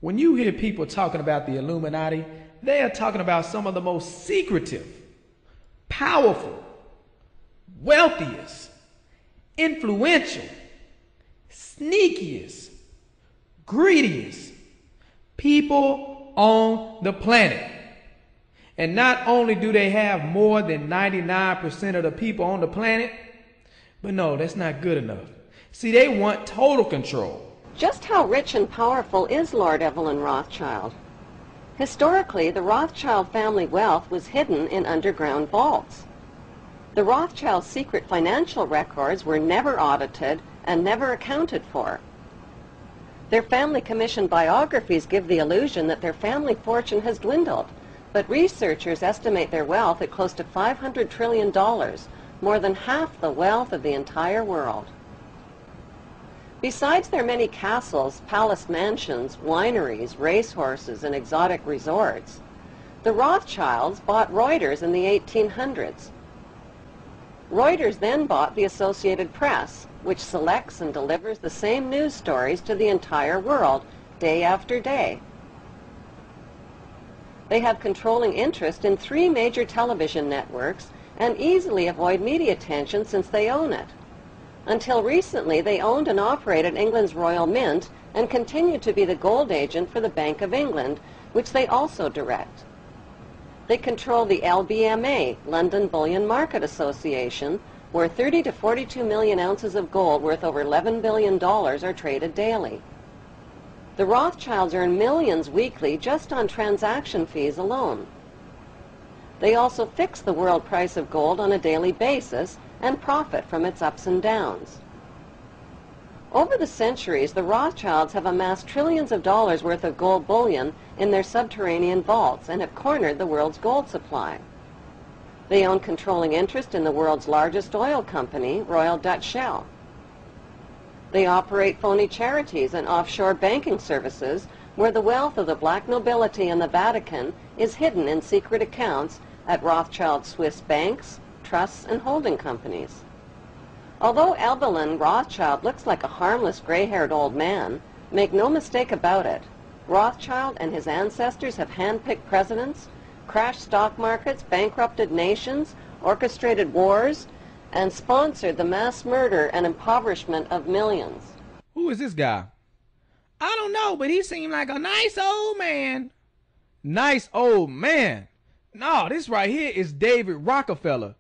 When you hear people talking about the Illuminati, they are talking about some of the most secretive, powerful, wealthiest, influential, sneakiest, greediest people on the planet. And not only do they have more than 99% of the people on the planet, but no, that's not good enough. See, they want total control. Just how rich and powerful is Lord Evelyn Rothschild? Historically, the Rothschild family wealth was hidden in underground vaults. The Rothschilds' secret financial records were never audited and never accounted for. Their family-commissioned biographies give the illusion that their family fortune has dwindled, but researchers estimate their wealth at close to $500 trillion, more than half the wealth of the entire world. Besides their many castles, palace mansions, wineries, racehorses, and exotic resorts, the Rothschilds bought Reuters in the 1800s. Reuters then bought the Associated Press, which selects and delivers the same news stories to the entire world, day after day. They have controlling interest in 3 major television networks and easily avoid media attention since they own it. Until recently, they owned and operated England's Royal Mint and continue to be the gold agent for the Bank of England, which they also direct. They control the LBMA, London Bullion Market Association, where 30 to 42 million ounces of gold worth over $11 billion are traded daily. The Rothschilds earn millions weekly just on transaction fees alone. They also fix the world price of gold on a daily basis and profit from its ups and downs. Over the centuries, the Rothschilds have amassed trillions of dollars worth of gold bullion in their subterranean vaults and have cornered the world's gold supply. They own controlling interest in the world's largest oil company, Royal Dutch Shell. They operate phony charities and offshore banking services where the wealth of the black nobility and the Vatican is hidden in secret accounts at Rothschild Swiss banks, trusts, and holding companies. Although Evelyn Rothschild looks like a harmless gray-haired old man, make no mistake about it, Rothschild and his ancestors have handpicked presidents, crashed stock markets, bankrupted nations, orchestrated wars, and sponsored the mass murder and impoverishment of millions. Who is this guy? I don't know, but he seemed like a nice old man. Nice old man. No, this right here is David Rockefeller.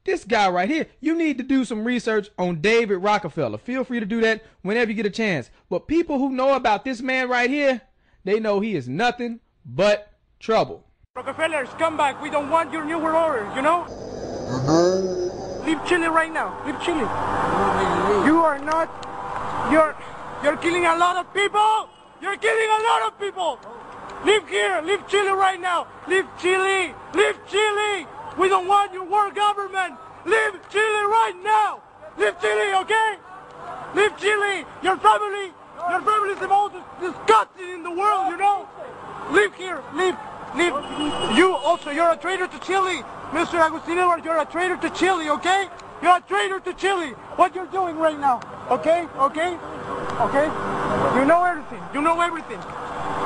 This guy right here, you need to do some research on David Rockefeller. Feel free to do that whenever you get a chance. But people who know about this man right here, they know he is nothing but trouble. Rockefeller, come back. We don't want your new world order, you know? Leave Chile right now. Leave Chile. You are not... You're killing a lot of people. You're killing a lot of people. Leave here. Leave Chile right now. Leave Chile. Leave Chile. We don't want your world government. Leave Chile right now. Leave Chile, okay? Leave Chile. Your family is the most disgusting in the world, you know? Leave here. Leave. Leave. You also, you're a traitor to Chile. Mr. Agustin Edwards, you're a traitor to Chile, okay? You're a traitor to Chile. What you're doing right now, okay? Okay? Okay? You know everything. You know everything.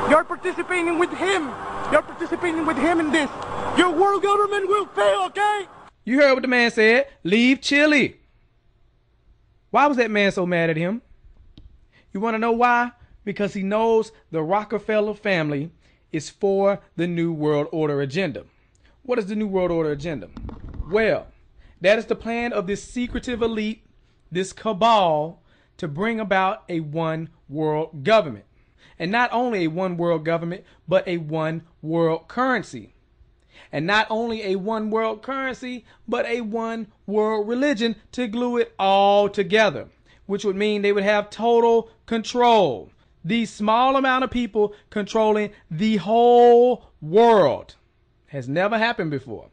You're participating with him. You're participating with him in this. Your world government will fail, okay? You heard what the man said. Leave Chile. Why was that man so mad at him? You want to know why? Because he knows the Rockefeller family is for the New World Order agenda. What is the New World Order agenda? Well, that is the plan of this secretive elite, this cabal, to bring about a one world government. And not only a one world government, but a one world currency. And not only a one world currency, but a one world religion to glue it all together, which would mean they would have total control. These small amount of people controlling the whole world has never happened before.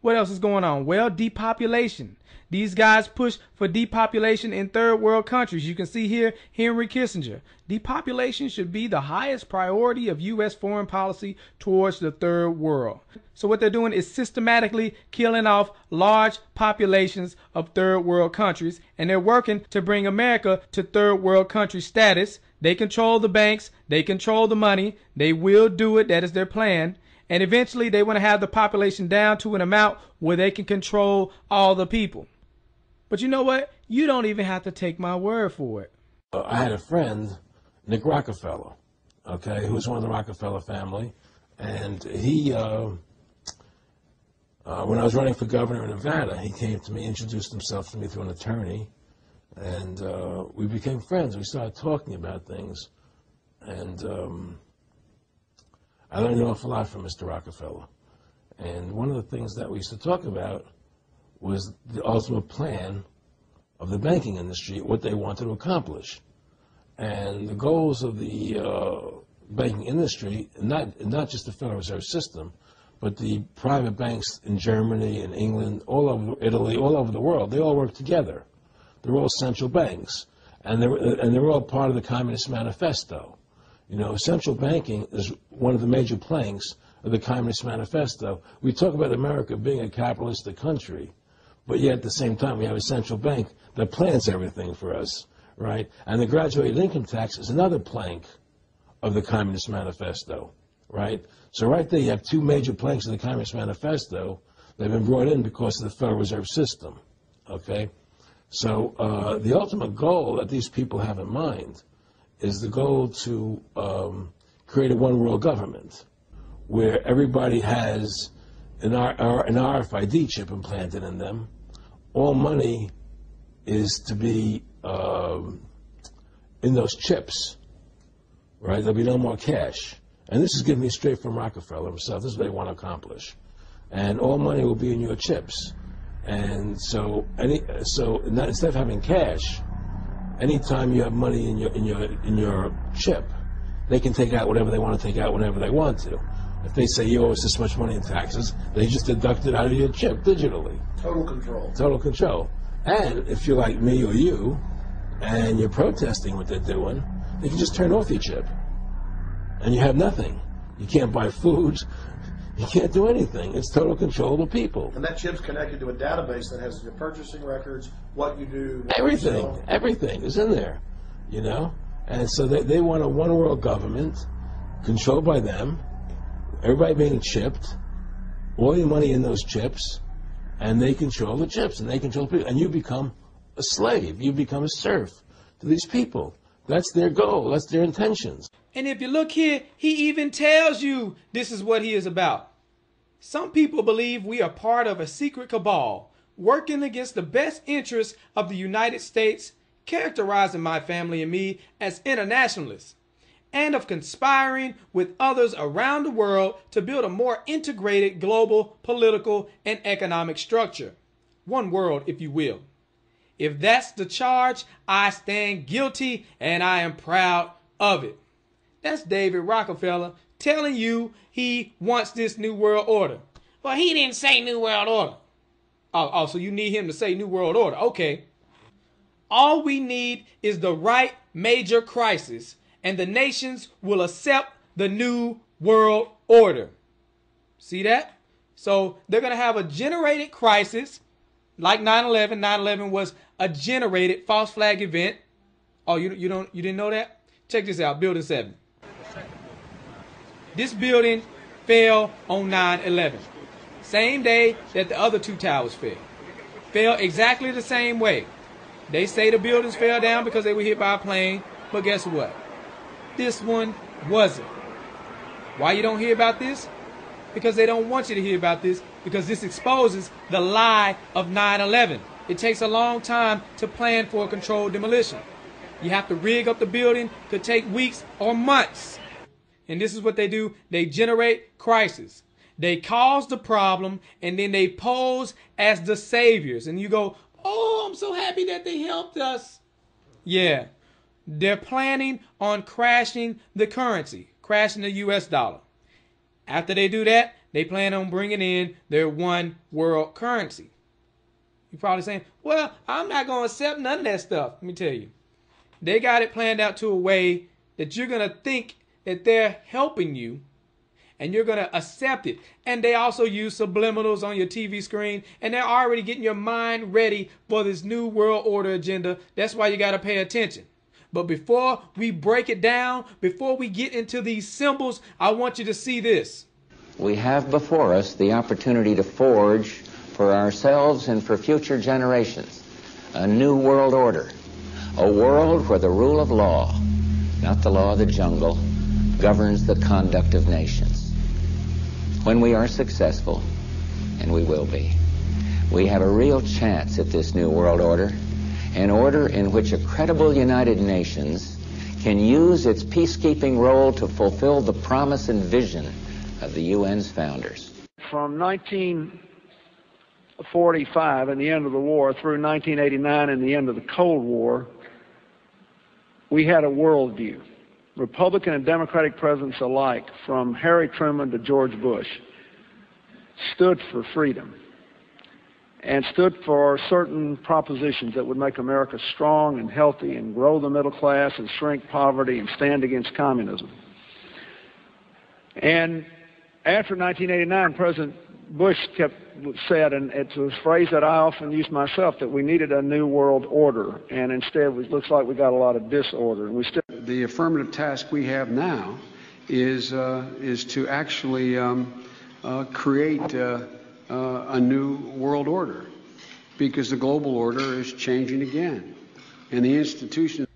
What else is going on? Well, depopulation. These guys push for depopulation in third world countries. You can see here Henry Kissinger. Depopulation should be the highest priority of U.S. foreign policy towards the third world. So what they're doing is systematically killing off large populations of third world countries, and they're working to bring America to third world country status They control the banks. They control the money. They will do it. That is their plan. And eventually they want to have the population down to an amount where they can control all the people. But you know what? You don't even have to take my word for it. I had a friend, Nick Rockefeller, okay, who was one of the Rockefeller family. And he, when I was running for governor in Nevada, he came to me, introduced himself to me through an attorney. And we became friends. We started talking about things. And I learned an awful lot from Mr. Rockefeller. And one of the things that we used to talk about was the ultimate plan of the banking industry, what they wanted to accomplish. And the goals of the banking industry, not just the Federal Reserve System, but the private banks in Germany and England, all over Italy, all over the world, they all work together. They're all central banks. And they're all part of the Communist Manifesto. You know, central banking is one of the major planks of the Communist Manifesto. We talk about America being a capitalistic country, but yet at the same time we have a central bank that plans everything for us, right? And the graduated income tax is another plank of the Communist Manifesto, right? So right there you have two major planks of the Communist Manifesto that have been brought in because of the Federal Reserve System, okay? So the ultimate goal that these people have in mind is the goal to create a one-world government where everybody has an RFID chip implanted in them. All money is to be in those chips, right? There'll be no more cash. And this is given me straight from Rockefeller himself. This is what they want to accomplish. And all money will be in your chips. And so instead of having cash, anytime you have money in your chip, they can take out whatever they want to take out whenever they want to. If they say you owe us this much money in taxes, they just deduct it out of your chip digitally. Total control. Total control. And if you're like me or you, and you're protesting what they're doing, they can just turn off your chip. And you have nothing. You can't buy food. You can't do anything. It's total control of the people. And that chip's connected to a database that has your purchasing records, what you do. Everything. Everything is in there, you know? And so they want a one-world government controlled by them, everybody being chipped, all your money in those chips, and they control the chips, and they control people. And you become a slave. You become a serf to these people. That's their goal. That's their intentions. And if you look here, he even tells you this is what he is about. Some people believe we are part of a secret cabal working against the best interests of the United States, characterizing my family and me as internationalists, and of conspiring with others around the world to build a more integrated global political and economic structure. One world, if you will. If that's the charge, I stand guilty and I am proud of it. That's David Rockefeller telling you he wants this new world order. Well, he didn't say new world order. Oh, so you need him to say new world order. Okay. All we need is the right major crisis, and the nations will accept the new world order. See that? So they're going to have a generated crisis like 9/11. 9/11 was a generated false flag event. Oh, you didn't know that? Check this out. Building 7. This building fell on 9/11. Same day that the other two towers fell. Fell exactly the same way. They say the buildings fell down because they were hit by a plane, but guess what? This one wasn't. Why you don't hear about this? Because they don't want you to hear about this, because this exposes the lie of 9/11. It takes a long time to plan for a controlled demolition. You have to rig up the building, could take weeks or months. And this is what they do. They generate crisis. They cause the problem, and then they pose as the saviors. And you go, oh, I'm so happy that they helped us. Yeah. They're planning on crashing the currency, crashing the US dollar. After they do that, they plan on bringing in their one world currency. You're probably saying, well, I'm not going to accept none of that stuff. Let me tell you. They got it planned out to a way that you're going to think that they're helping you, and you're going to accept it. And they also use subliminals on your TV screen, and they're already getting your mind ready for this new world order agenda. That's why you got to pay attention. But before we break it down, before we get into these symbols, I want you to see this. We have before us the opportunity to forge for ourselves and for future generations a new world order, a world where the rule of law, not the law of the jungle, governs the conduct of nations. When we are successful, and we will be, we have a real chance at this new world order, an order in which a credible United Nations can use its peacekeeping role to fulfill the promise and vision of the UN's founders. From 1945 and the end of the war through 1989 and the end of the Cold War, we had a worldview. Republican and Democratic presidents alike, from Harry Truman to George Bush, stood for freedom and stood for certain propositions that would make America strong and healthy and grow the middle class and shrink poverty and stand against communism. And after 1989, President Bush said, and it's a phrase that I often use myself, that we needed a new world order, and instead it looks like we got a lot of disorder. And the affirmative task we have now is to actually create a new world order, because the global order is changing again, and the institutions.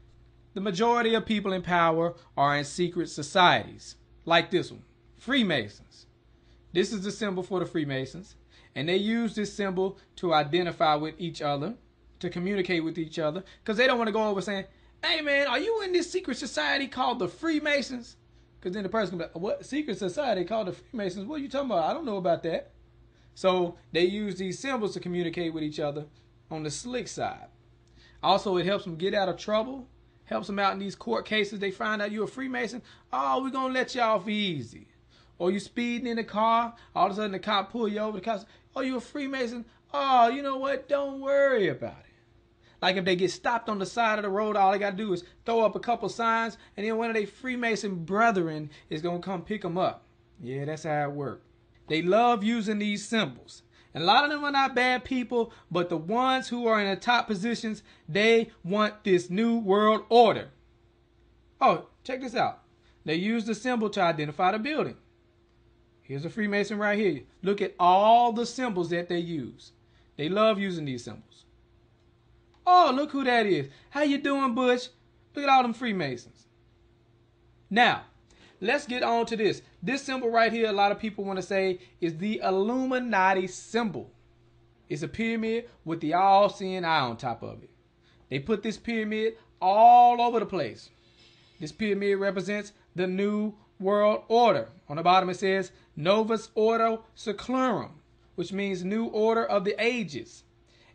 The majority of people in power are in secret societies, like this one, Freemasons. This is the symbol for the Freemasons, and they use this symbol to identify with each other, to communicate with each other, because they don't want to go over saying, hey man, are you in this secret society called the Freemasons? Because then the person can be like, what secret society called the Freemasons? What are you talking about? I don't know about that. So they use these symbols to communicate with each other on the slick side. Also, it helps them get out of trouble, helps them out in these court cases. They find out you're a Freemason. Oh, we're going to let you off easy. Or you speeding in the car, all of a sudden the cop pull you over. The cop says, oh, you a Freemason? Oh, you know what? Don't worry about it. Like if they get stopped on the side of the road, all they got to do is throw up a couple signs, and then one of their Freemason brethren is going to come pick them up. Yeah, that's how it works. They love using these symbols. And a lot of them are not bad people, but the ones who are in the top positions, they want this new world order. Oh, check this out. They use the symbol to identify the building. Here's a Freemason right here. Look at all the symbols that they use. They love using these symbols. Oh, look who that is. How you doing, Bush? Look at all them Freemasons. Now, let's get on to this. This symbol right here, a lot of people want to say, is the Illuminati symbol. It's a pyramid with the all-seeing eye on top of it. They put this pyramid all over the place. This pyramid represents the New World Order. On the bottom it says Novus Ordo Seclorum, which means New Order of the Ages.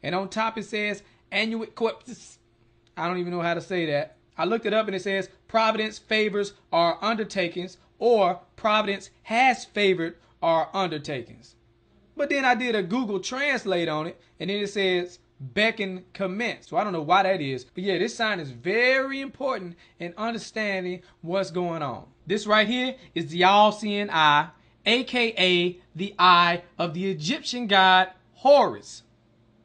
And on top it says Annuit Corpus. I don't even know how to say that. I looked it up and it says Providence favors our undertakings, or Providence has favored our undertakings. But then I did a Google Translate on it, and then it says beckon commence. So I don't know why that is. But yeah, this sign is very important in understanding what's going on. This right here is the all-seeing eye, aka the eye of the Egyptian god Horus.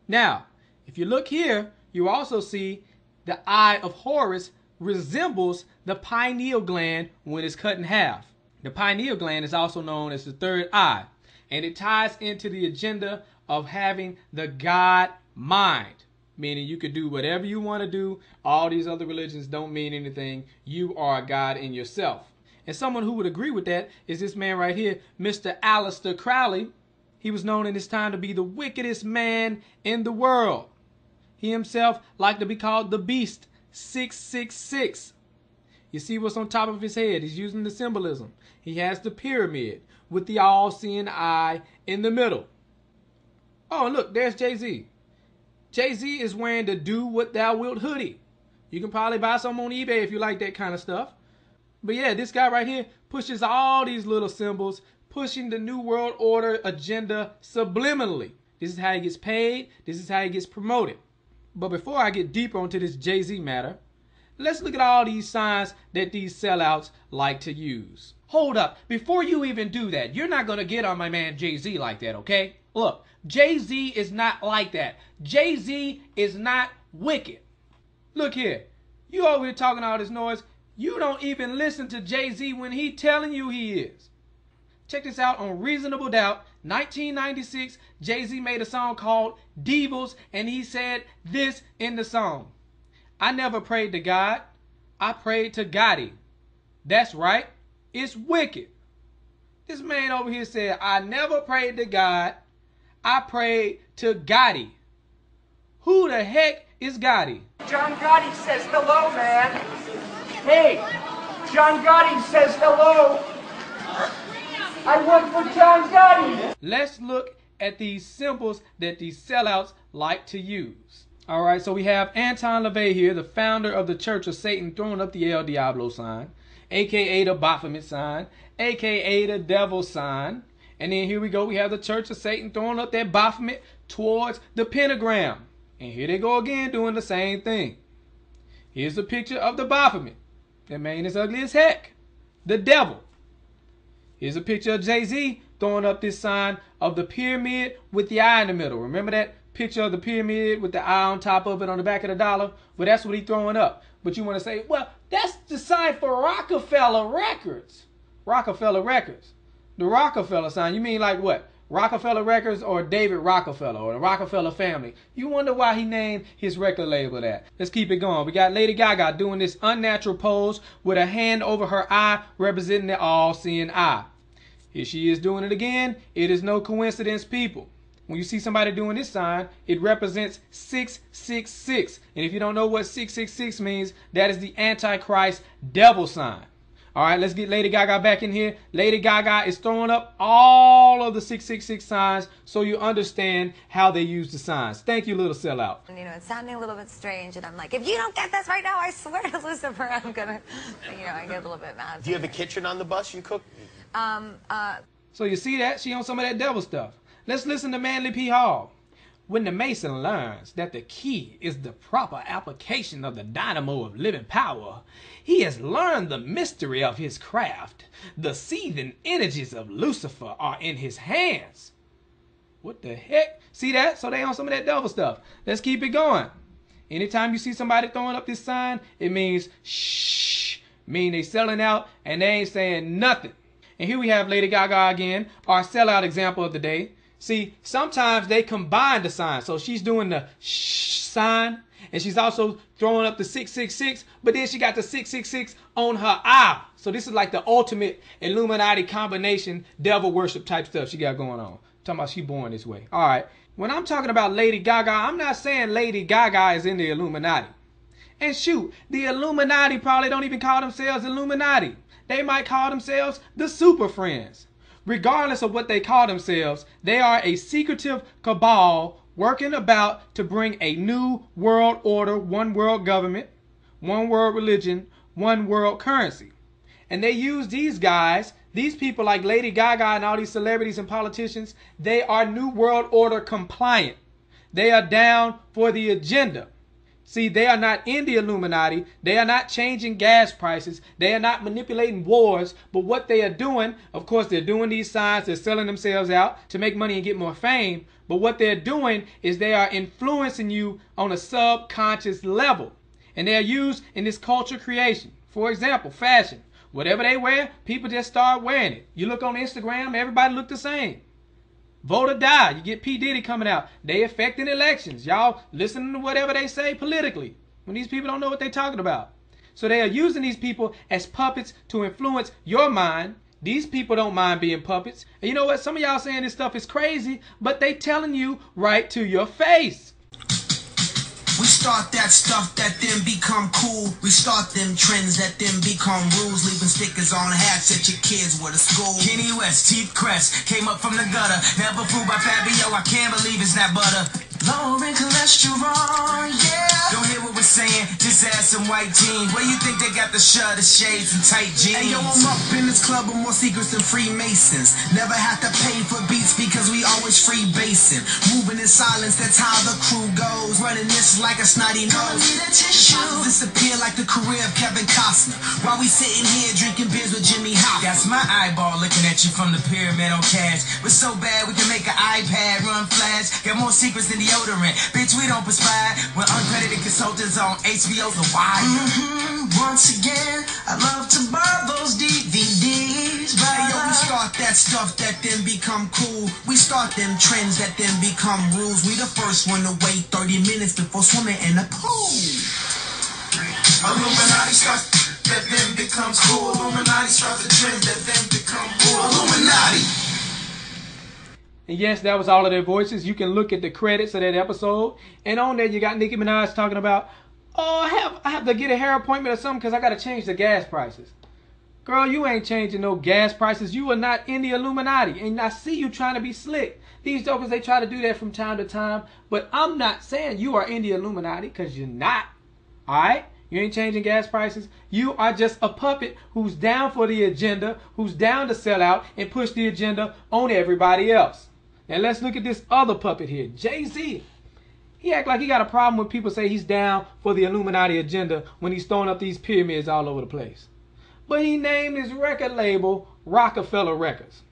Now, if you look here, you also see the eye of Horus resembles the pineal gland when it's cut in half. The pineal gland is also known as the third eye, and it ties into the agenda of having the God mind, meaning you could do whatever you want to do. All these other religions don't mean anything. You are a God in yourself. And someone who would agree with that is this man right here, Mr. Aleister Crowley. He was known in his time to be the wickedest man in the world. He himself liked to be called the Beast 666. You see what's on top of his head? He's using the symbolism. He has the pyramid with the all-seeing eye in the middle. Oh, look, there's Jay-Z. Jay-Z is wearing the Do What Thou Wilt hoodie. You can probably buy some on eBay if you like that kind of stuff. But yeah, this guy right here pushes all these little symbols, pushing the New World Order agenda subliminally. This is how he gets paid. This is how he gets promoted. But before I get deeper onto this Jay-Z matter, let's look at all these signs that these sellouts like to use. Hold up. Before you even do that, you're not going to get on my man Jay-Z like that, okay? Look, Jay-Z is not like that. Jay-Z is not wicked. Look here. You over here talking all this noise. You don't even listen to Jay-Z when he telling you he is. Check this out on Reasonable Doubt. 1996, Jay-Z made a song called Devils, and he said this in the song. I never prayed to God. I prayed to Gotti. That's right. It's wicked. This man over here said, I never prayed to God. I prayed to Gotti. Who the heck is Gotti? John Gotti says hello, man. Hey, John Gotti says hello. I work for John Gotti. Let's look at these symbols that these sellouts like to use. All right, so we have Anton LaVey here, the founder of the Church of Satan, throwing up the El Diablo sign, a.k.a. the Baphomet sign, a.k.a. the devil sign. And then here we go, we have the Church of Satan throwing up that Baphomet towards the pentagram. And here they go again doing the same thing. Here's a picture of the Baphomet. That man is ugly as heck. The devil. Here's a picture of Jay-Z throwing up this sign of the pyramid with the eye in the middle. Remember that picture of the pyramid with the eye on top of it on the back of the dollar? Well, that's what he's throwing up. But you want to say, well, that's the sign for Rockefeller Records. Rockefeller Records. The Rockefeller sign. You mean like what? Rockefeller Records or David Rockefeller or the Rockefeller family? You wonder why he named his record label that. Let's keep it going. We got Lady Gaga doing this unnatural pose with a hand over her eye representing the all-seeing eye. Here she is doing it again. It is no coincidence, people. When you see somebody doing this sign, it represents 666. And if you don't know what 666 means, that is the Antichrist devil sign. All right, let's get Lady Gaga back in here. Lady Gaga is throwing up all of the 666 signs so you understand how they use the signs. Thank you, little sellout. You know, it's sounding a little bit strange, and I'm like, if you don't get this right now, I swear to Lucifer, I'm gonna, you know, I get a little bit mad. Do you have a kitchen on the bus you cook? So you see that? She on some of that devil stuff. Let's listen to Manly P. Hall. When the Mason learns that the key is the proper application of the dynamo of living power, he has learned the mystery of his craft. The seething energies of Lucifer are in his hands. What the heck? See that? So they on some of that devil stuff. Let's keep it going. Anytime you see somebody throwing up this sign, it means shh. Mean they selling out and they ain't saying nothing. And here we have Lady Gaga again, our sellout example of the day. See, sometimes they combine the signs. So she's doing the shh sign, and she's also throwing up the 666, but then she got the 666 on her eye. So this is like the ultimate Illuminati combination, devil worship type stuff she got going on. Talking about she born this way. All right. When I'm talking about Lady Gaga, I'm not saying Lady Gaga is in the Illuminati. And shoot, the Illuminati probably don't even call themselves Illuminati. They might call themselves the Super Friends. Regardless of what they call themselves, they are a secretive cabal working about to bring a new world order, one world government, one world religion, one world currency. And they use these guys, these people like Lady Gaga and all these celebrities and politicians, they are new world order compliant. They are down for the agenda. See, they are not in the Illuminati. They are not changing gas prices. They are not manipulating wars. But what they are doing, of course, they're doing these signs. They're selling themselves out to make money and get more fame. But what they're doing is they are influencing you on a subconscious level. And they are used in this culture creation. For example, fashion. Whatever they wear, people just start wearing it. You look on Instagram, everybody look the same. Vote or die. You get P. Diddy coming out. They affecting elections. Y'all listening to whatever they say politically when these people don't know what they're talking about. So they are using these people as puppets to influence your mind. These people don't mind being puppets. And you know what? Some of y'all saying this stuff is crazy, but they telling you right to your face. We start that stuff that then become cool. We start them trends that then become rules. Leaving stickers on hats at your kids with a school. Kenny West, Chief Crest, came up from the gutter. Never fooled by Fabio, I can't believe it's not butter. Lower in cholesterol, yeah. Don't hear what we're saying, just add some white jeans. Where you think they got the shirt, the shades, and tight jeans? Hey yo, I'm up in this club with more secrets than Freemasons. Never have to pay for beats because we always free basing. Moving in silence, that's how the crew goes. Running this like a snotty nose. Disappear like the career of Kevin Costner. While we sitting here drinking beers with Jimmy Hoffa. That's my eyeball looking at you from the pyramid on cash. We're so bad we can make an iPad run flash. Got more secrets than deodorant. Bitch, we don't perspire. We're uncredited consultants on HBO the wire. Once again, I love to buy those DVDs. Hey, yo, we start that stuff that then become cool. We start them trends that then become rules. We the first one to wait 30 minutes before swimming in the pool. Illuminati stuff that then becomes cool. Illuminati starts the trends that then become cool. Illuminati. And yes, that was all of their voices. You can look at the credits of that episode, and on there you got Nicki Minaj talking about, oh, I have to get a hair appointment or something because I got to change the gas prices. Girl, you ain't changing no gas prices. You are not in the Illuminati, and I see you trying to be slick. These jokers, they try to do that from time to time, but I'm not saying you are in the Illuminati because you're not. All right? You ain't changing gas prices. You are just a puppet who's down for the agenda, who's down to sell out and push the agenda on everybody else. Now let's look at this other puppet here, Jay-Z. He act like he got a problem when people say he's down for the Illuminati agenda when he's throwing up these pyramids all over the place. But he named his record label Rockefeller Records,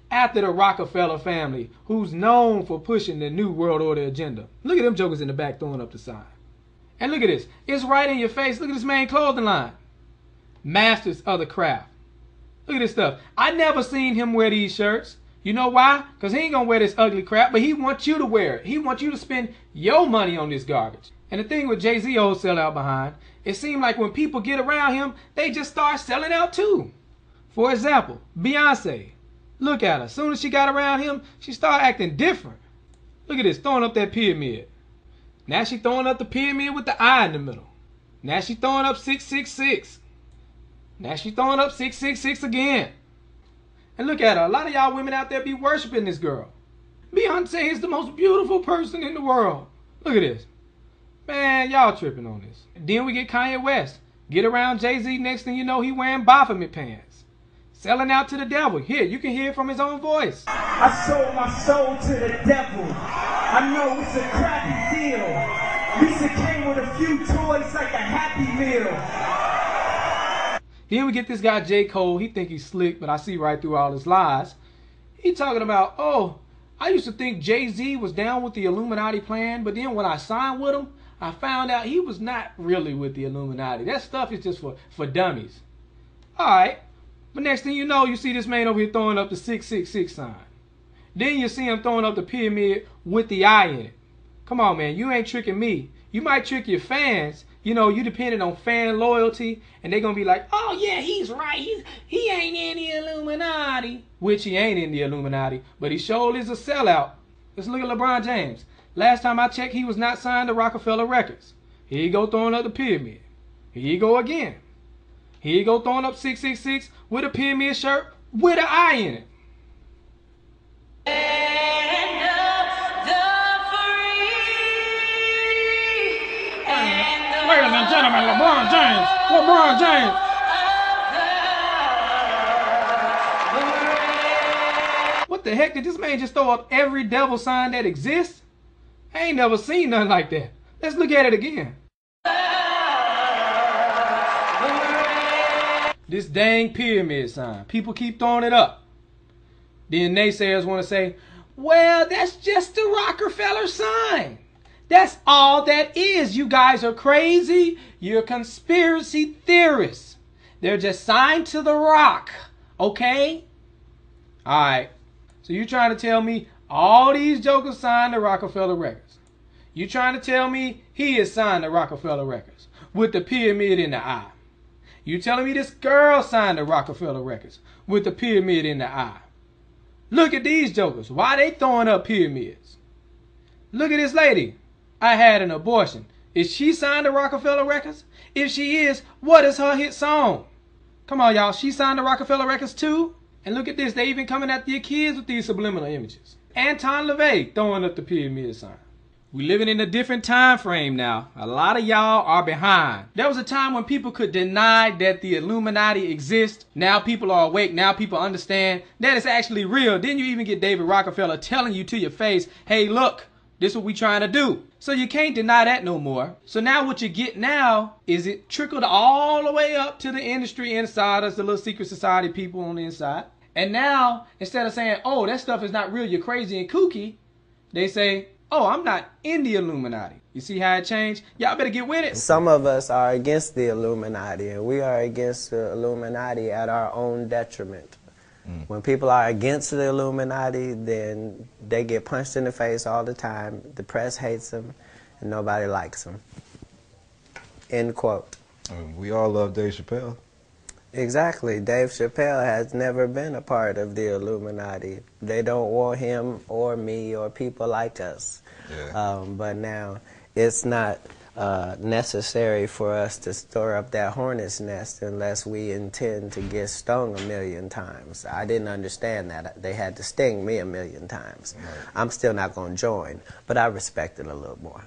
after the Rockefeller family, who's known for pushing the New World Order agenda. Look at them jokers in the back throwing up the sign. And look at this. It's right in your face. Look at this man clothing line. Masters of the craft. Look at this stuff. I never seen him wear these shirts. You know why? Because he ain't going to wear this ugly crap, but he wants you to wear it. He wants you to spend your money on this garbage. And the thing with Jay-Z old sellout behind, it seemed like when people get around him, they just start selling out too. For example, Beyonce. Look at her. As soon as she got around him, she started acting different. Look at this, throwing up that pyramid. Now she throwing up the pyramid with the eye in the middle. Now she throwing up 666. Now she throwing up 666 again. And look at her. A lot of y'all women out there be worshiping this girl. Beyonce is the most beautiful person in the world. Look at this. Man, y'all tripping on this. Then we get Kanye West. Get around Jay-Z, next thing you know, he wearing Baphomet pants. Selling out to the devil. Here, you can hear it from his own voice. I sold my soul to the devil. I know it's a crappy deal. Lisa came with a few toys like a Happy Meal. Then we get this guy J. Cole. He think he's slick, but I see right through all his lies. He talking about, oh, I used to think Jay-Z was down with the Illuminati plan, but then when I signed with him, I found out he was not really with the Illuminati. That stuff is just for dummies. All right. But next thing you know, you see this man over here throwing up the 666 sign. Then you see him throwing up the pyramid with the eye in it. Come on, man. You ain't tricking me. You might trick your fans. You know, you depending on fan loyalty, and they're going to be like, oh, yeah, he's right. He ain't in the Illuminati. Which he ain't in the Illuminati, but he sure is a sellout. Let's look at LeBron James. Last time I checked, he was not signed to Rockefeller Records. Here you go throwing up the pyramid. Here you go again. Here you go throwing up 666 with a pyramid shirt with an eye in it. Ladies and gentlemen, LeBron James. LeBron James. What the heck? Did this man just throw up every devil sign that exists? I ain't never seen nothing like that. Let's look at it again. This dang pyramid sign. People keep throwing it up. Then naysayers want to say, well, that's just the Rockefeller sign. That's all that is. You guys are crazy. You're conspiracy theorists. They're just signed to the rock. Okay? All right. So you're trying to tell me all these jokers signed to Rockefeller Records. You trying to tell me he is signed to Rockefeller Records with the pyramid in the eye. You telling me this girl signed to Rockefeller Records with the pyramid in the eye. Look at these jokers. Why they throwing up pyramids? Look at this lady. I had an abortion. Is she signed to Rockefeller Records? If she is, what is her hit song? Come on, y'all. She signed to Rockefeller Records too? And look at this. They even coming after your kids with these subliminal images. Anton LaVey throwing up the pyramid sign. We living in a different time frame now. A lot of y'all are behind. There was a time when people could deny that the Illuminati exists. Now people are awake. Now people understand that it's actually real. Then you even get David Rockefeller telling you to your face, hey, look, this is what we trying to do. So you can't deny that no more. So now what you get now is it trickled all the way up to the industry insiders, the little secret society people on the inside. And now, instead of saying, oh, that stuff is not real, you're crazy and kooky, they say, Oh, I'm not in the Illuminati. You see how it changed? Y'all better get with it. Some of us are against the Illuminati, and we are against the Illuminati at our own detriment. When people are against the Illuminati, then they get punched in the face all the time. The press hates them, and nobody likes them. End quote. We all love Dave Chappelle. Exactly. Dave Chappelle has never been a part of the Illuminati. They don't want him or me or people like us. Yeah. But now it's not necessary for us to stir up that hornet's nest unless we intend to get stung 1,000,000 times. I didn't understand that. They had to sting me 1,000,000 times. Right. I'm still not going to join, but I respect it a little more.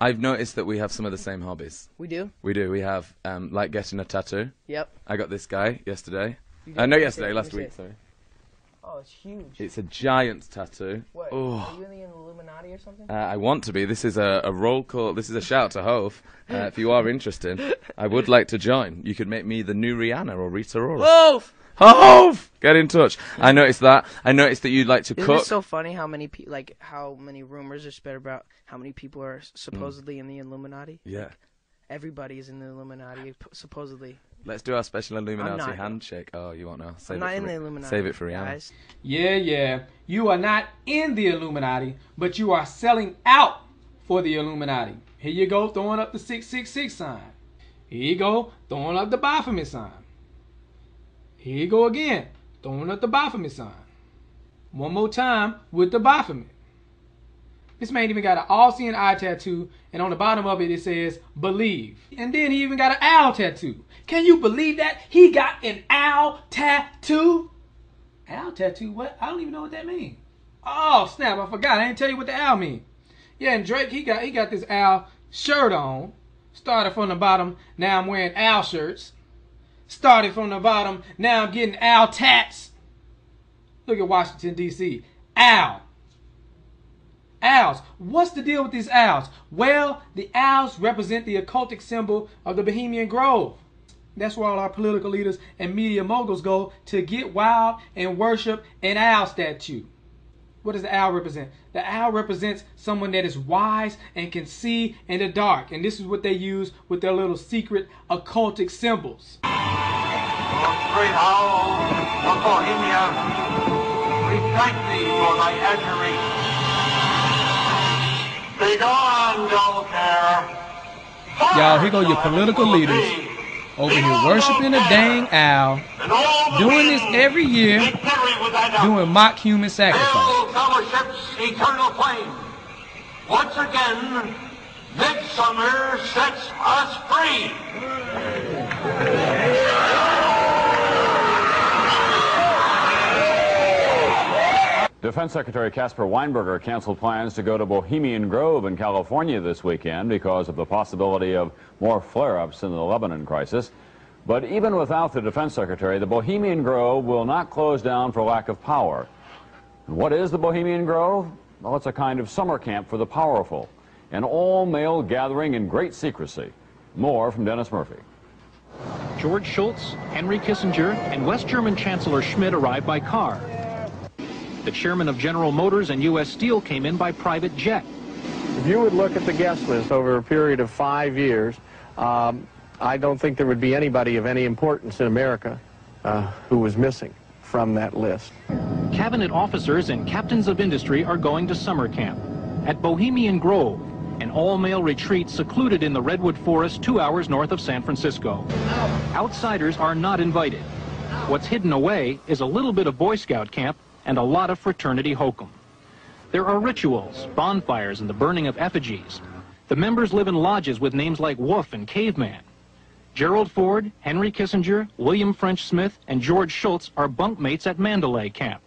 I've noticed that we have some of the same hobbies. We do? We do. We have, like getting a tattoo. Yep. I got this guy yesterday. Not yesterday, last week, sorry. Oh, it's huge. It's a giant tattoo. What? Oh. Are you in the Illuminati or something? I want to be. This is a roll call. This is a shout to Hove. If you are interested, I would like to join. You could make me the new Rihanna or Rita Ora. Hove! Hove! Get in touch. I noticed that. I noticed that you'd like to cook. Isn't it so funny how many how many rumors are spread about how many people are supposedly in the Illuminati? Yeah. Like, everybody is in the Illuminati, supposedly. Let's do our special Illuminati handshake. Oh, you won't know. I'm not in the Illuminati. Save it for Rihanna. Guys. Yeah. You are not in the Illuminati, but you are selling out for the Illuminati. Here you go, throwing up the 666 sign. Here you go, throwing up the Baphomet sign. Here you go again, throwing up the Baphomet sign. One more time with the Baphomet. This man even got an all-seeing eye tattoo, and on the bottom of it, it says, believe. And then he even got an owl tattoo. Can you believe that? He got an owl tattoo? Owl tattoo? What? I don't even know what that means. Oh, snap, I forgot. I didn't tell you what the owl means. Yeah, and Drake, he got this owl shirt on. Started from the bottom, now I'm wearing owl shirts. Started from the bottom, now I'm getting owl tats. Look at Washington, D.C. Owl. Owls. What's the deal with these owls? Well, the owls represent the occultic symbol of the Bohemian Grove. That's where all our political leaders and media moguls go to get wild and worship an owl statue. What does the owl represent? The owl represents someone that is wise and can see in the dark. And this is what they use with their little secret occultic symbols. Great owl of Bohemia, we thank thee for thy adoration. Begone, dull care. Y'all, here go your political leaders over here worshiping a dang owl, doing this every year, doing mock human sacrifice. Hail fellowship's eternal flame. Once again, midsummer sets us free. Defense Secretary Caspar Weinberger canceled plans to go to Bohemian Grove in California this weekend because of the possibility of more flare-ups in the Lebanon crisis. But even without the Defense Secretary, the Bohemian Grove will not close down for lack of power. And what is the Bohemian Grove? Well, it's a kind of summer camp for the powerful, an all-male gathering in great secrecy. More from Dennis Murphy. George Shultz, Henry Kissinger, and West German Chancellor Schmidt arrived by car. The chairman of General Motors and U.S. Steel came in by private jet. If you would look at the guest list over a period of 5 years, I don't think there would be anybody of any importance in America who was missing from that list. Cabinet officers and captains of industry are going to summer camp at Bohemian Grove, an all-male retreat secluded in the Redwood Forest 2 hours north of San Francisco. Outsiders are not invited. What's hidden away is a little bit of Boy Scout camp and a lot of fraternity hokum. There are rituals, bonfires, and the burning of effigies. The members live in lodges with names like Wolf and Caveman. Gerald Ford, Henry Kissinger, William French Smith, and George Shultz are bunkmates at Mandalay Camp.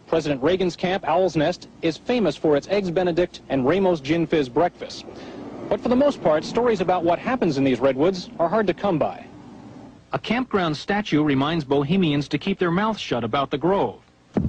President Reagan's camp, Owl's Nest, is famous for its Eggs Benedict and Ramos Gin Fizz breakfast. But for the most part, stories about what happens in these redwoods are hard to come by. A campground statue reminds Bohemians to keep their mouths shut about the Grove.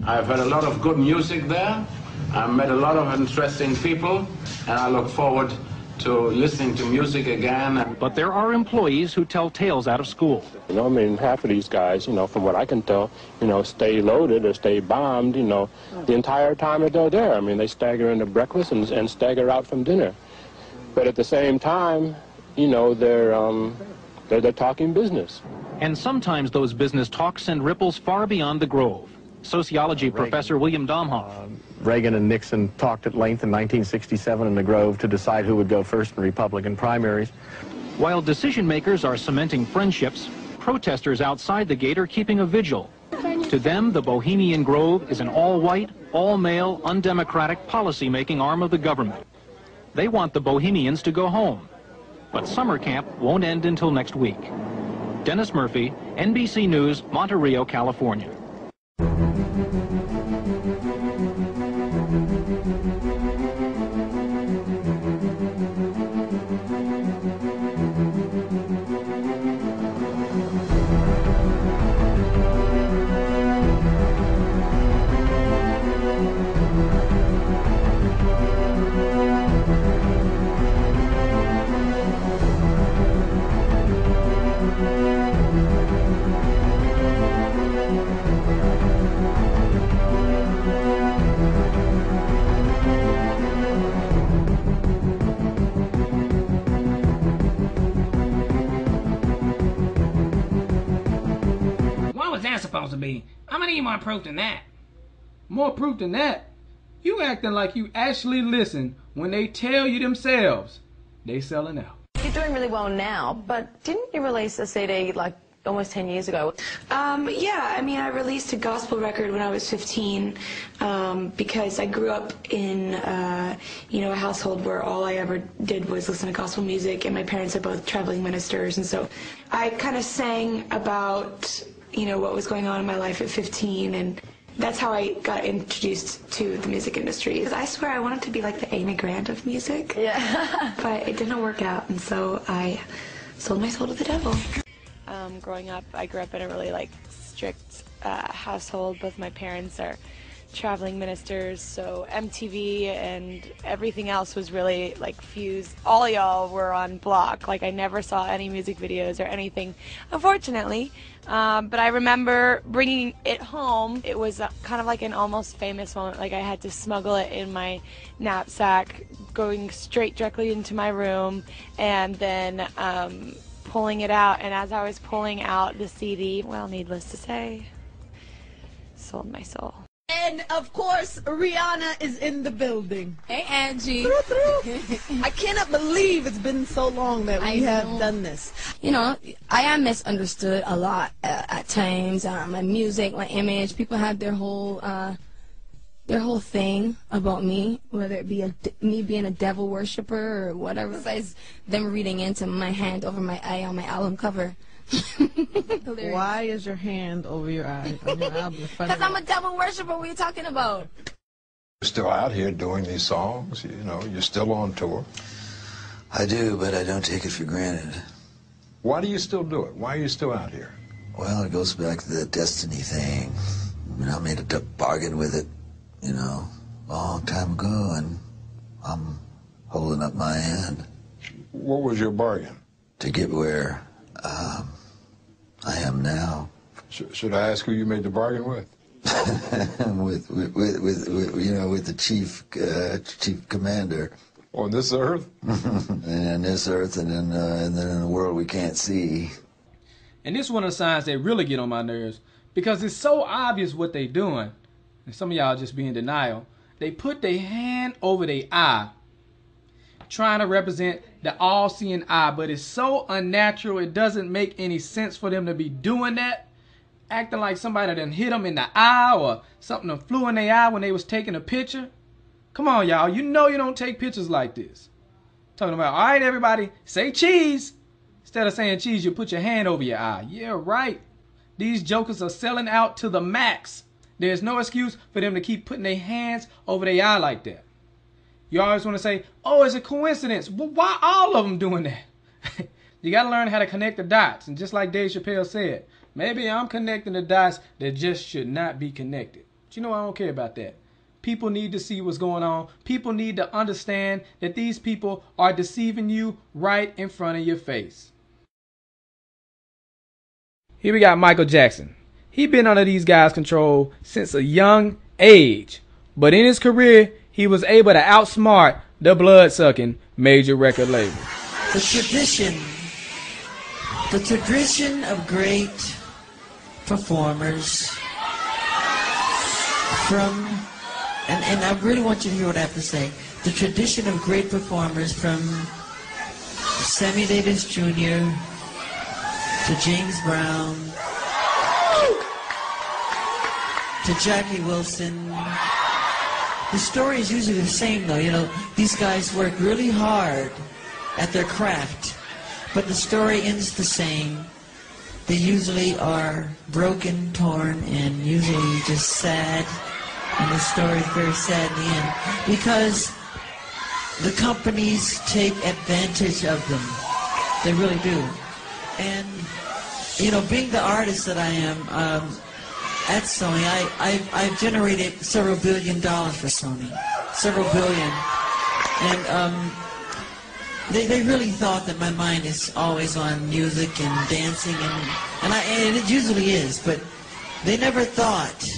I've heard a lot of good music there. I've met a lot of interesting people, and I look forward to listening to music again. But there are employees who tell tales out of school. You know, I mean, half of these guys, you know, from what I can tell, you know, stay loaded or stay bombed, you know, the entire time that they're there. I mean, they stagger into breakfast and stagger out from dinner. But at the same time, you know, they're talking business. And sometimes those business talks send ripples far beyond the Grove. Sociology professor William Domhoff. Reagan and Nixon talked at length in 1967 in the Grove to decide who would go first in Republican primaries. While decision makers are cementing friendships, protesters outside the gate are keeping a vigil. To them, the Bohemian Grove is an all-white, all-male, undemocratic policy-making arm of the government. They want the Bohemians to go home. But summer camp won't end until next week. Dennis Murphy, NBC News, Monte Rio, California. Supposed to be? I'm gonna need more proof than that. More proof than that? You acting like you actually listen when they tell you themselves they selling out. You're doing really well now, but didn't you release a CD like almost 10 years ago? Yeah, I mean, I released a gospel record when I was 15 because I grew up in, you know, a household where all I ever did was listen to gospel music, and my parents are both traveling ministers, and so I kind of sang about, you know, what was going on in my life at 15, and that's how I got introduced to the music industry. I swear I wanted to be like the Amy Grant of music, yeah. But it didn't work out, and so I sold my soul to the devil. Growing up, I grew up in a really like strict household. Both my parents are traveling ministers, so MTV and everything else was really like fused. All y'all were on block. Like I never saw any music videos or anything, unfortunately. But I remember bringing it home. It was kind of like an almost famous moment. Like I had to smuggle it in my knapsack, going straight directly into my room, and then pulling it out. And as I was pulling out the CD, well, needless to say, sold my soul. And of course, Rihanna is in the building. Hey, Angie. I cannot believe it's been so long that we have done this. You know, I am misunderstood a lot at times. My music, my image, people have their whole thing about me, whether it be me being a devil worshiper or whatever. Besides them reading into my hand over my eye on my album cover. Why is your hand over your eye on your album? Because I'm a devil worshiper. What are you talking about? You're still out here doing these songs, you know, you're still on tour. I do, but I don't take it for granted. Why do you still do it? Why are you still out here? Well, it goes back to the destiny thing. I mean, I made a bargain with it, you know, a long time ago, and I'm holding up my end. What was your bargain? To get where I am now. Should I ask who you made the bargain with? with you know, with the chief commander. On this earth? And on this earth, and then in the world we can't see. And this is one of the signs that really get on my nerves, because it's so obvious what they're doing, and some of y'all just be in denial. They put their hand over their eye, trying to represent the all-seeing eye, but it's so unnatural, it doesn't make any sense for them to be doing that, acting like somebody done hit them in the eye or something that flew in their eye when they was taking a picture. Come on, y'all, you know you don't take pictures like this. Talking about, all right, everybody, say cheese. Instead of saying cheese, you put your hand over your eye. Yeah, right. These jokers are selling out to the max. There's no excuse for them to keep putting their hands over their eye like that. You always want to say, oh, it's a coincidence. Well, why all of them doing that? You got to learn how to connect the dots. And just like Dave Chappelle said, maybe I'm connecting the dots that just should not be connected. But you know, I don't care about that. People need to see what's going on. People need to understand that these people are deceiving you right in front of your face. Here we got Michael Jackson. He been under these guys' control since a young age. But in his career, he was able to outsmart the blood-sucking major record label. The tradition of great performers from, and I really want you to hear what I have to say. The tradition of great performers from Sammy Davis Jr. to James Brown to Jackie Wilson. The story is usually the same though, you know, these guys work really hard at their craft, but the story ends the same. They usually are broken, torn, and usually just sad, and the story is very sad in the end, because the companies take advantage of them. They really do. And, you know, being the artist that I am, at Sony, I've generated several $1 billion for Sony. Several billion. And they really thought that my mind is always on music and dancing, and it usually is, but they never thought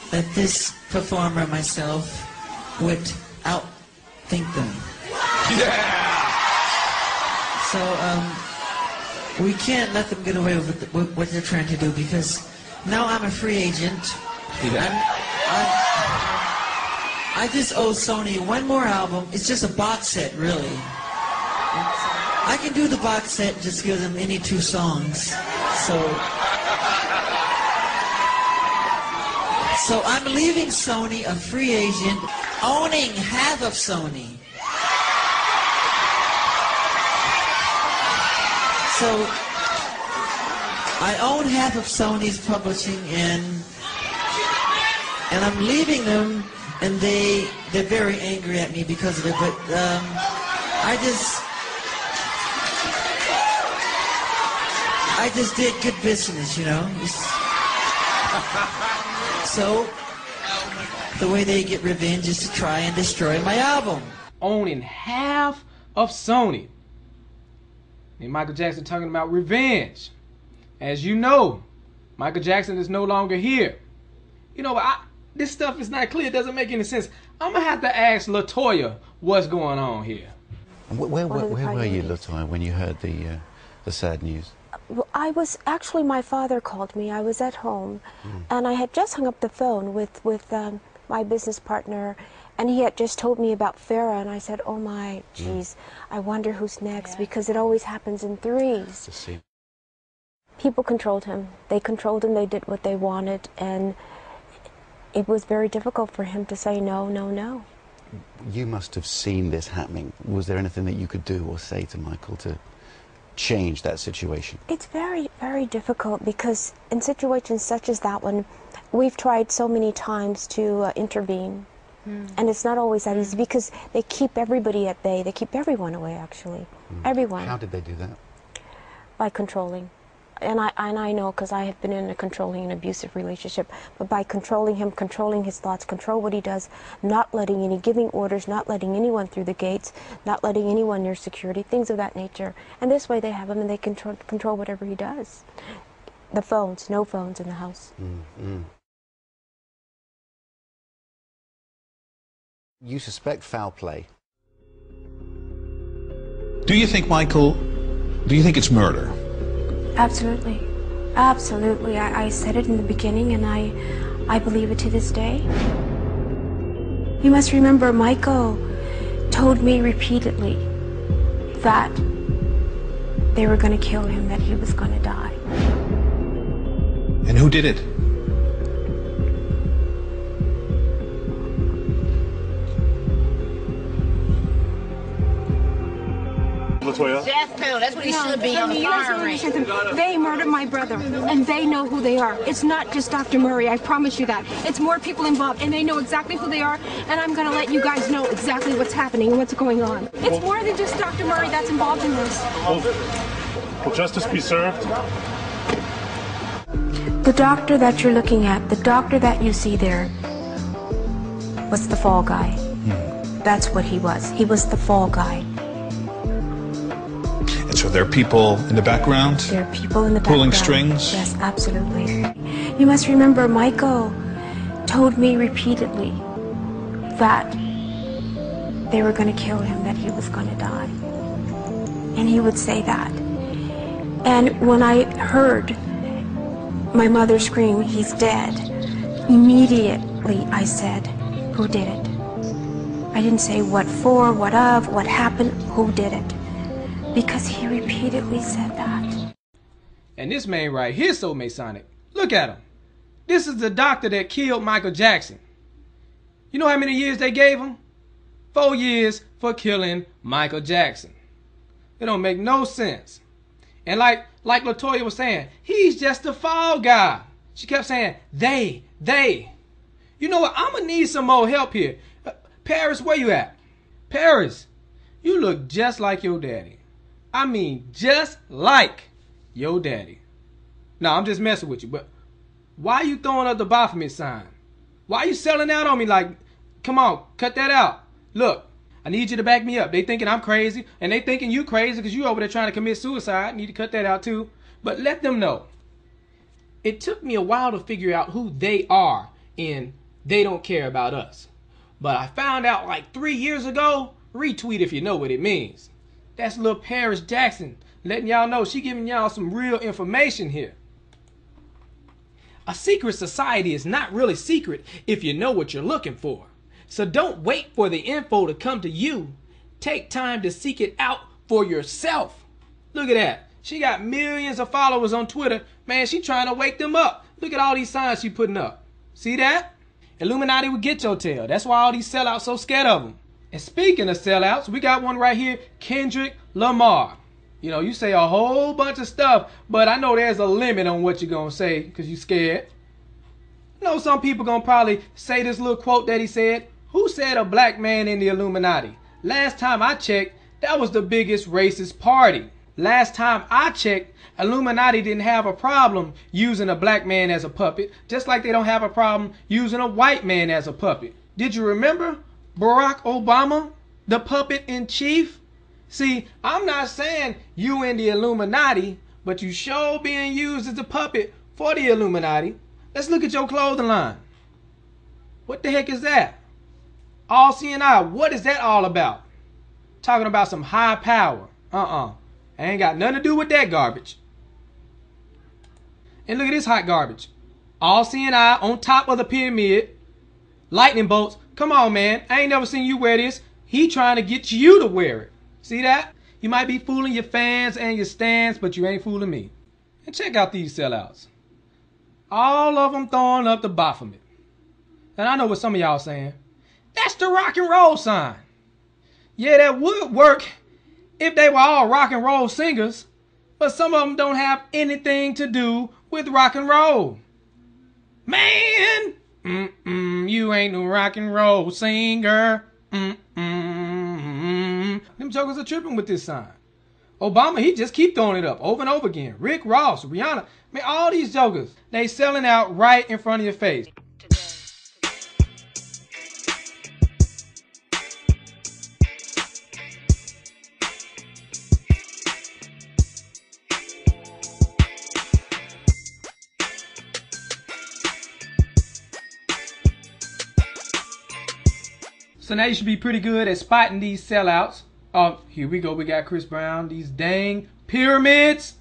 that this performer, myself, would outthink them. Yeah! So, we can't let them get away with what they're trying to do, because now I'm a free agent. Yeah. I just owe Sony one more album. It's just a box set, really. I can do the box set and just give them any 2 songs. So I'm leaving Sony a free agent, owning half of Sony. So I own half of Sony's publishing, and I'm leaving them, and they're very angry at me because of it. But I just did good business, you know. So the way they get revenge is to try and destroy my album. Owning half of Sony. And Michael Jackson talking about revenge. As you know, Michael Jackson is no longer here. You know, this stuff is not clear. It doesn't make any sense. I'm going to have to ask LaToya what's going on here. Where were you, LaToya, when you heard the sad news? Well, actually, my father called me. I was at home, and I had just hung up the phone with my business partner, and he had just told me about Farrah, and I said, oh my, geez, I wonder who's next, because it always happens in threes. People controlled him. They controlled him. They did what they wanted, and it was very difficult for him to say no, no, no. You must have seen this happening. Was there anything that you could do or say to Michael to change that situation? It's very, very difficult, because in situations such as that one, we've tried so many times to intervene, and it's not always that easy, because they keep everybody at bay. They keep everyone away, actually. Everyone. How did they do that? By controlling. And I know, because I have been in a controlling and abusive relationship, but by controlling him, controlling his thoughts, control what he does, not letting giving orders, not letting anyone through the gates, not letting anyone near security, things of that nature. And this way they have him, and they control whatever he does. The phones, no phones in the house. You suspect foul play. Do you think it's murder? Absolutely. Absolutely. I said it in the beginning, and I believe it to this day. You must remember, Michael told me repeatedly that they were going to kill him, that he was going to die. And who did it? LaToya? Death penalty, that's what he should be on the firing range. They murdered my brother, and they know who they are. It's not just Dr. Murray, I promise you that. It's more people involved, and they know exactly who they are, and I'm going to let you guys know exactly what's happening and what's going on. It's more than just Dr. Murray that's involved in this. Will justice be served? The doctor that you're looking at, the doctor that you see there, was the fall guy. That's what he was. He was the fall guy. And so there are people in the background? There are people in the pulling background. strings? Yes, absolutely. You must remember, Michael told me repeatedly that they were going to kill him, that he was going to die. And he would say that. And when I heard my mother scream, "He's dead," immediately I said, "Who did it?" I didn't say what for, what of, what happened, who did it. Because he repeatedly said that. And this man right here is so Masonic. Look at him. This is the doctor that killed Michael Jackson. You know how many years they gave him? 4 years for killing Michael Jackson. It don't make no sense. And like LaToya was saying, he's just the fall guy. She kept saying, they. You know what? I'm going to need some more help here. Paris, where you at? Paris, you look just like your daddy. I mean, just like your daddy. No, I'm just messing with you, but why you throwing up the Baphomet sign? Why you selling out on me like, come on, cut that out. Look, I need you to back me up. They thinking I'm crazy, and they thinking you crazy because you over there trying to commit suicide. Need to cut that out too. But let them know. It took me a while to figure out who they are in They Don't Care About Us. But I found out like 3 years ago. Retweet if you know what it means. That's little Paris Jackson letting y'all know she giving y'all some real information here. A secret society is not really secret if you know what you're looking for. So don't wait for the info to come to you. Take time to seek it out for yourself. Look at that. She got millions of followers on Twitter. Man, she trying to wake them up. Look at all these signs she putting up. See that? Illuminati will get your tail. That's why all these sellouts so scared of them. And speaking of sellouts, we got one right here, Kendrick Lamar. You know, you say a whole bunch of stuff, but I know there's a limit on what you're going to say because you're scared. You know, some people going to probably say this little quote that he said. Who said a black man in the Illuminati? Last time I checked, that was the biggest racist party. Last time I checked, Illuminati didn't have a problem using a black man as a puppet, just like they don't have a problem using a white man as a puppet. Did you remember Barack Obama, the puppet in chief? See, I'm not saying you in the Illuminati, but you sure being used as a puppet for the Illuminati. Let's look at your clothing line. What the heck is that? All C&I, what is that all about? Talking about some high power. Ain't got nothing to do with that garbage. And look at this hot garbage. All C&I on top of the pyramid. Lightning bolts. Come on, man. I ain't never seen you wear this. He trying to get you to wear it. See that? You might be fooling your fans and your stands, but you ain't fooling me. And check out these sellouts. All of them throwing up the Baphomet. And I know what some of y'all saying. That's the rock and roll sign. Yeah, that would work if they were all rock and roll singers, but some of them don't have anything to do with rock and roll. Man, you ain't no rock and roll singer. Them jokers are tripping with this sign. Obama, he just keep throwing it up over and over again. Rick Ross, Rihanna, man, all these jokers, they selling out right in front of your face. So now you should be pretty good at spotting these sellouts. Oh, here we go. We got Chris Brown. These dang pyramids.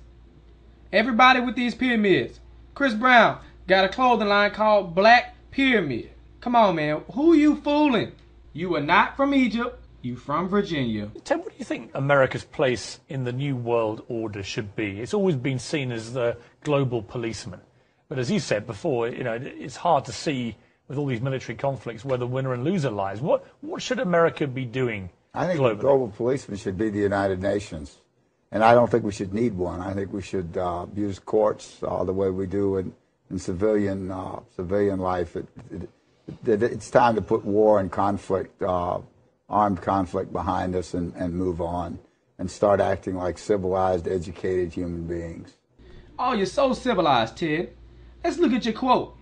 Everybody with these pyramids. Chris Brown got a clothing line called Black Pyramid. Come on, man. Who you fooling? You are not from Egypt. You from Virginia. Ted, what do you think America's place in the New World Order should be? It's always been seen as the global policeman. But as you said before, you know, it's hard to see with all these military conflicts where the winner and loser lies. What should America be doing I think globally? The global policeman should be the United Nations. And I don't think we should need one. I think we should use courts the way we do in civilian life. It's time to put war and conflict, armed conflict behind us and move on and start acting like civilized, educated human beings. Oh, you're so civilized, Ted. Let's look at your quote.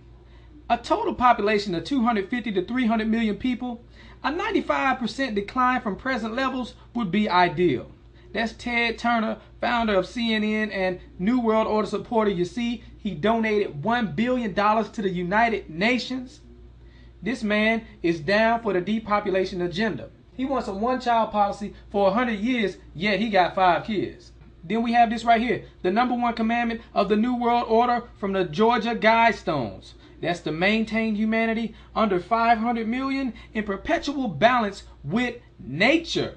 a total population of 250 to 300 million people, a 95% decline from present levels would be ideal. That's Ted Turner, founder of CNN and New World Order supporter. You see, he donated $1 billion to the United Nations. This man is down for the depopulation agenda. He wants a one-child policy for 100 years, yet he got 5 kids. Then we have this right here, the #1 commandment of the New World Order from the Georgia Guidestones. That's to maintain humanity under 500 million in perpetual balance with nature.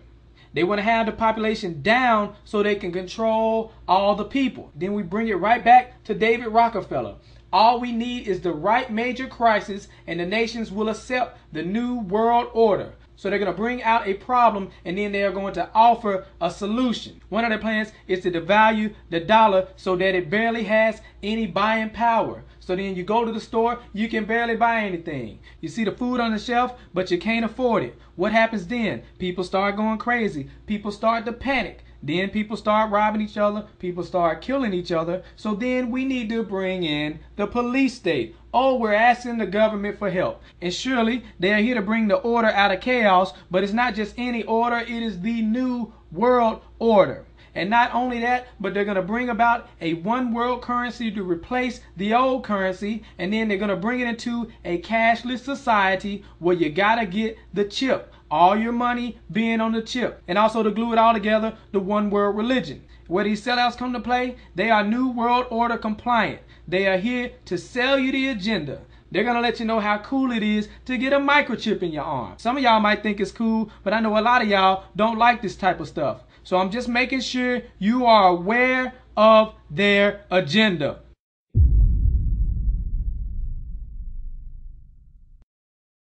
They want to have the population down so they can control all the people. Then we bring it right back to David Rockefeller. All we need is the right major crisis and the nations will accept the New World Order. So they're going to bring out a problem and then they are going to offer a solution. One of their plans is to devalue the dollar so that it barely has any buying power. So then you go to the store, you can barely buy anything. You see the food on the shelf, but you can't afford it. What happens then? People start going crazy. People start to panic. Then people start robbing each other. People start killing each other. So then we need to bring in the police state. Oh, we're asking the government for help. And surely they are here to bring the order out of chaos. But it's not just any order. It is the New World Order. And not only that, but they're going to bring about a one world currency to replace the old currency. And then they're going to bring it into a cashless society where you got to get the chip. All your money being on the chip. And also to glue it all together, the one world religion. Where these sellouts come to play, they are New World Order compliant. They are here to sell you the agenda. They're going to let you know how cool it is to get a microchip in your arm. Some of y'all might think it's cool, but I know a lot of y'all don't like this type of stuff. So I'm just making sure you are aware of their agenda.